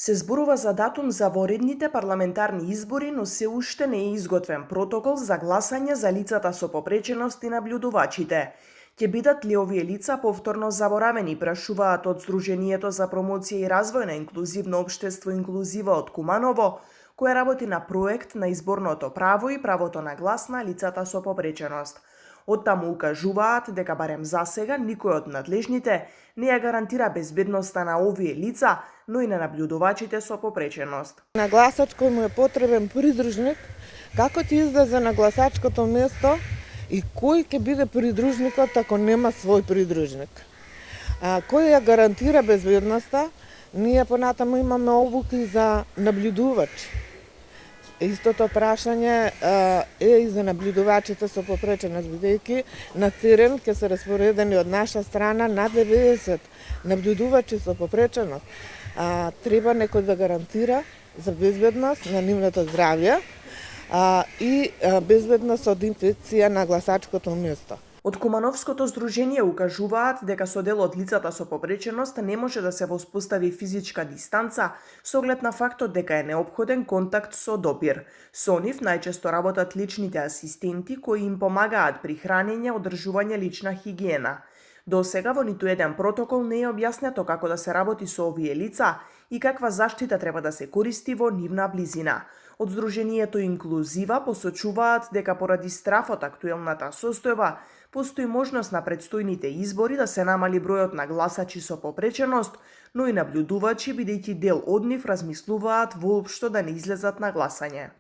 Се зборува за датум за воредните парламентарни избори, но се уште не е изготвен протокол за гласање за лицата со попреченост и набљудувачите. Ќе бидат ли овие лица повторно заборавени, прашуваат од Сдруженијето за промоција и развој на инклузивно општество Инклузива од Куманово, која работи на проект на изборното право и правото на глас на лицата со попреченост. Оттаму укажуваат дека барем засега никој од надлежните не ја гарантира безбедноста на овие лица, но и на набљудувачите со попреченост. На гласачко му е потребен придружник, како ќе излезе на гласачкото место и кој ќе биде придружникот ако нема свој придружник. Кој ја гарантира безбедноста? Ние понатаму имаме обуки за набљудувач. Истото прашање е и за набљудувачите со попреченост, бидејќи на терен ќе се распоредени од наша страна над 90 набљудувачи со попреченост. Треба некој да гарантира за безбедност на нивното здравје и безбедност од инфекција на гласачкото место. Од Кумановското здружение укажуваат дека со дел од лицата со попреченост не може да се воспостави физичка дистанца со оглед на фактот дека е неопходен контакт со допир. Со нив најчесто работат личните асистенти кои им помагаат при хранење, одржување лична хигиена. До сега во ниту еден протокол не е објаснето како да се работи со овие лица и каква заштита треба да се користи во нивна близина. Од Сдруженијето Инклузива посочуваат дека поради страфот актуелната состојба постои можност на предстојните избори да се намали бројот на гласачи со попреченост, но и набљудувачи, бидејќи дел од нив размислуваат воопшто да не излезат на гласање.